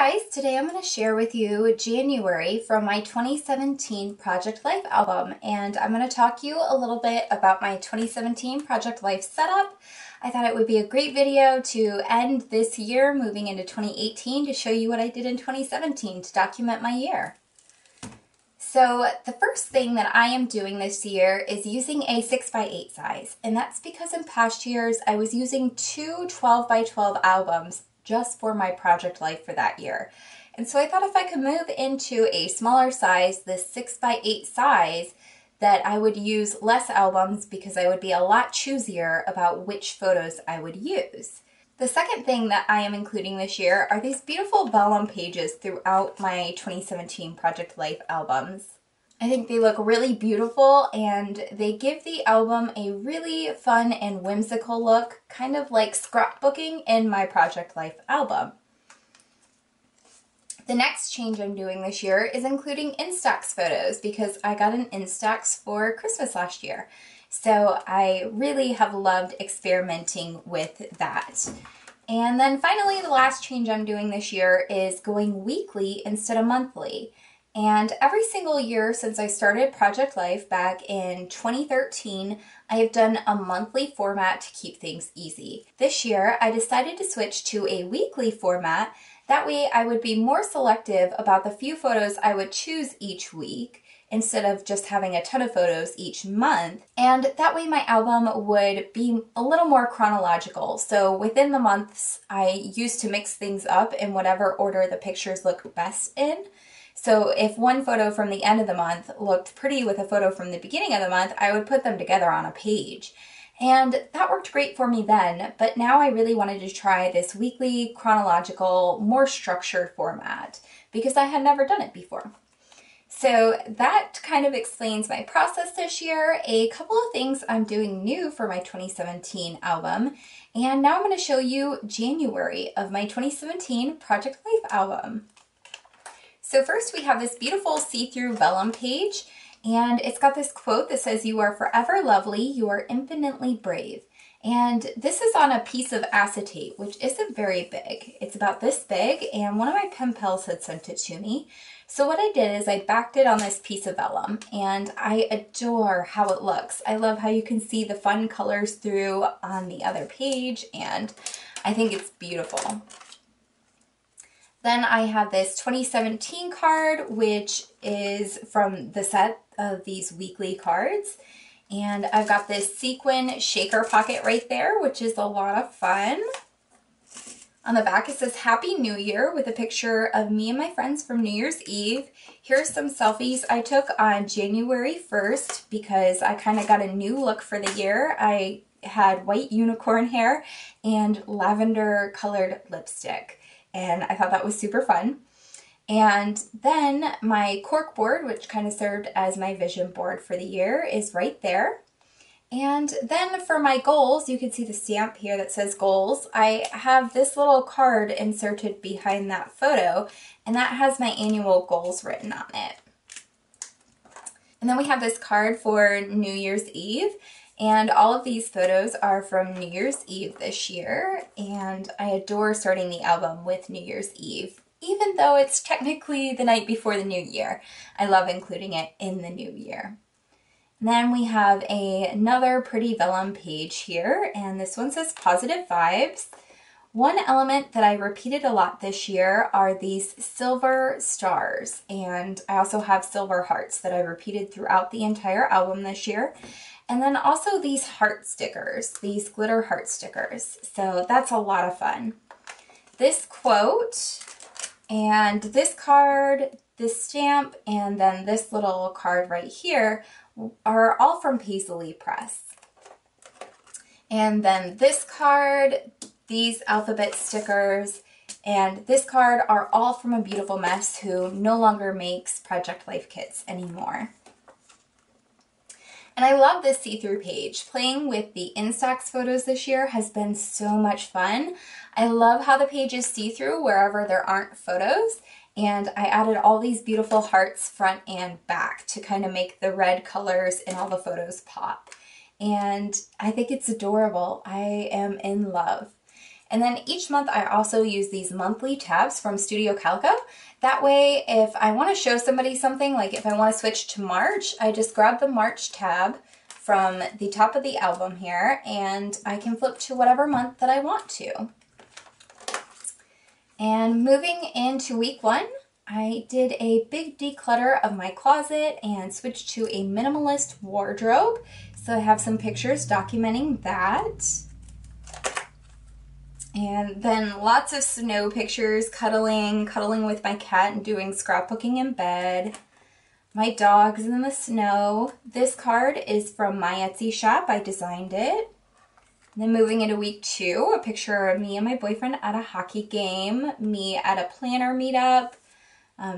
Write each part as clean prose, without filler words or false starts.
guys, today I'm going to share with you January from my 2017 Project Life album, and I'm going to talk to you a little bit about my 2017 Project Life setup. I thought it would be a great video to end this year moving into 2018 to show you what I did in 2017 to document my year. So the first thing that I am doing this year is using a 6x8 size, and that's because in past years I was using two 12x12 albums just for my project life for that year. And so I thought if I could move into a smaller size, this 6x8 size, that I would use less albums because I would be a lot choosier about which photos I would use. The second thing that I am including this year are these beautiful vellum pages throughout my 2017 Project Life albums. I think they look really beautiful and they give the album a really fun and whimsical look, kind of like scrapbooking in my Project Life album. The next change I'm doing this year is including Instax photos because I got an Instax for Christmas last year. So I really have loved experimenting with that. And then finally, the last change I'm doing this year is going weekly instead of monthly. And every single year since I started Project Life back in 2013, I have done a monthly format to keep things easy. This year, I decided to switch to a weekly format. That way I would be more selective about the few photos I would choose each week instead of just having a ton of photos each month. And that way my album would be a little more chronological. So within the months, I used to mix things up in whatever order the pictures look best in. So if one photo from the end of the month looked pretty with a photo from the beginning of the month, I would put them together on a page. And that worked great for me then, but now I really wanted to try this weekly, chronological, more structured format because I had never done it before. So that kind of explains my process this year, a couple of things I'm doing new for my 2017 album, and now I'm going to show you January of my 2017 Project Life album. So first we have this beautiful see-through vellum page, and it's got this quote that says, "You are forever lovely, you are infinitely brave." And this is on a piece of acetate, which isn't very big. It's about this big, and one of my pen pals had sent it to me. So what I did is I backed it on this piece of vellum, and I adore how it looks. I love how you can see the fun colors through on the other page, and I think it's beautiful. Then I have this 2017 card, which is from the set of these weekly cards. And I've got this sequin shaker pocket right there, which is a lot of fun. On the back it says Happy New Year with a picture of me and my friends from New Year's Eve. Here's some selfies I took on January 1st because I kind of got a new look for the year. I had white unicorn hair and lavender colored lipstick, and I thought that was super fun. And then my cork board, which kind of served as my vision board for the year, is right there. And then for my goals, you can see the stamp here that says goals. I have this little card inserted behind that photo, and that has my annual goals written on it. And then we have this card for New Year's Eve, and all of these photos are from New Year's Eve this year, and I adore starting the album with New Year's Eve. Even though it's technically the night before the new year, I love including it in the new year. And then we have another pretty vellum page here, and this one says Positive Vibes. One element that I repeated a lot this year are these silver stars, and I also have silver hearts that I repeated throughout the entire album this year. And then also these heart stickers, these glitter heart stickers. So that's a lot of fun. This quote and this card, this stamp, and then this little card right here are all from Paisley Press. And then this card, these alphabet stickers, and this card are all from A Beautiful Mess, who no longer makes Project Life kits anymore. And I love this see-through page. Playing with the Instax photos this year has been so much fun. I love how the page is see-through wherever there aren't photos, and I added all these beautiful hearts front and back to kind of make the red colors in all the photos pop. And I think it's adorable. I am in love. And then each month I also use these monthly tabs from Studio Calico. That way, if I want to show somebody something, like if I want to switch to March, I just grab the March tab from the top of the album here, and I can flip to whatever month that I want to. And moving into week 1, I did a big declutter of my closet and switched to a minimalist wardrobe. So I have some pictures documenting that. And then lots of snow pictures, cuddling with my cat and doing scrapbooking in bed. My dog's in the snow. This card is from my Etsy shop. I designed it. Then moving into week 2, a picture of me and my boyfriend at a hockey game, me at a planner meetup,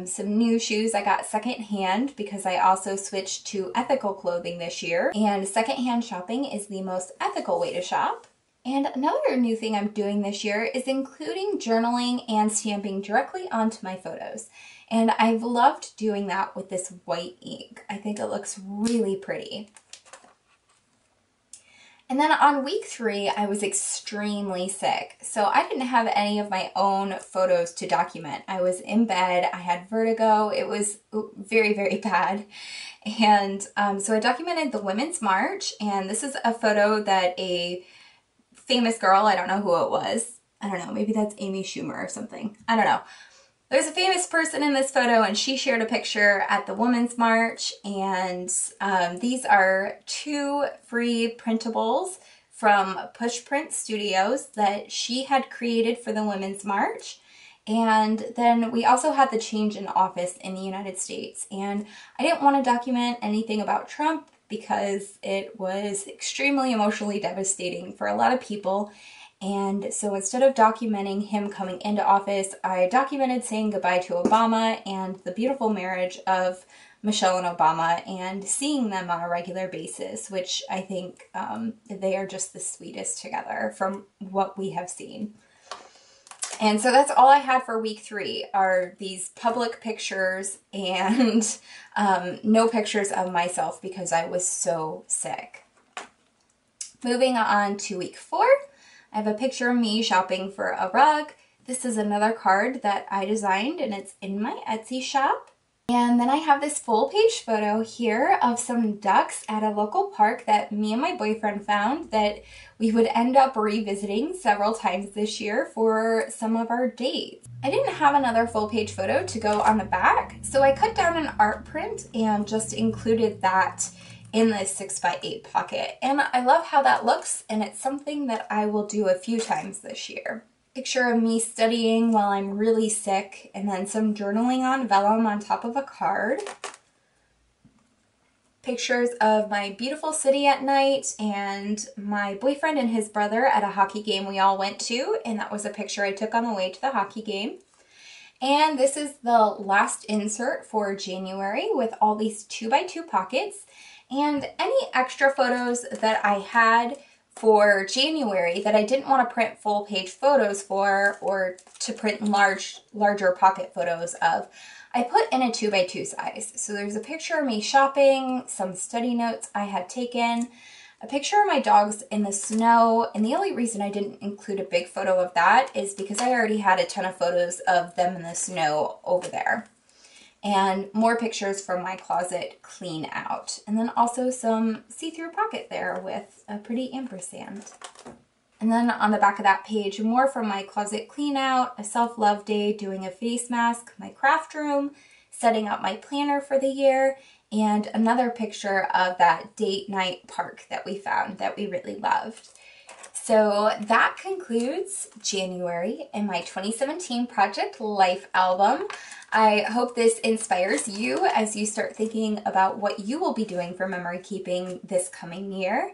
some new shoes I got secondhand because I also switched to ethical clothing this year. And secondhand shopping is the most ethical way to shop. And another new thing I'm doing this year is including journaling and stamping directly onto my photos. And I've loved doing that with this white ink. I think it looks really pretty. And then on week 3, I was extremely sick. So I didn't have any of my own photos to document. I was in bed, I had vertigo, it was very, very bad. And so I documented the Women's March, and this is a photo that a famous girl, I don't know who it was, I don't know, maybe that's Amy Schumer or something, I don't know. There's a famous person in this photo, and she shared a picture at the Women's March, and these are 2 free printables from Push Print Studios that she had created for the Women's March. And then we also had the change in office in the United States, and I didn't want to document anything about Trump because it was extremely emotionally devastating for a lot of people. And so instead of documenting him coming into office, I documented saying goodbye to Obama and the beautiful marriage of Michelle and Obama and seeing them on a regular basis, which I think they are just the sweetest together from what we have seen. And so that's all I had for week 3 are these public pictures and no pictures of myself because I was so sick. Moving on to week 4. I have a picture of me shopping for a rug. This is another card that I designed, and it's in my Etsy shop. And then I have this full page photo here of some ducks at a local park that me and my boyfriend found that we would end up revisiting several times this year for some of our dates. I didn't have another full page photo to go on the back, so I cut down an art print and just included that in this 6x8 pocket. And I love how that looks, and it's something that I will do a few times this year. Picture of me studying while I'm really sick, and then some journaling on vellum on top of a card. Pictures of my beautiful city at night and my boyfriend and his brother at a hockey game we all went to, and that was a picture I took on the way to the hockey game. And this is the last insert for January with all these 2x2 pockets. And any extra photos that I had for January that I didn't want to print full page photos for or to print larger pocket photos of, I put in a 2x2 size. So there's a picture of me shopping, some study notes I had taken, a picture of my dogs in the snow, and the only reason I didn't include a big photo of that is because I already had a ton of photos of them in the snow over there. And more pictures from my closet clean out. And then also some see-through pocket there with a pretty ampersand. And then on the back of that page, more from my closet clean out, a self-love day, doing a face mask, my craft room, setting up my planner for the year, and another picture of that date night park that we found that we really loved. So that concludes January in my 2017 Project Life album. I hope this inspires you as you start thinking about what you will be doing for memory keeping this coming year.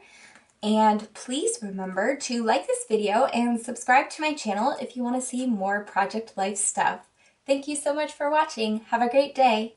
And please remember to like this video and subscribe to my channel if you want to see more Project Life stuff. Thank you so much for watching. Have a great day.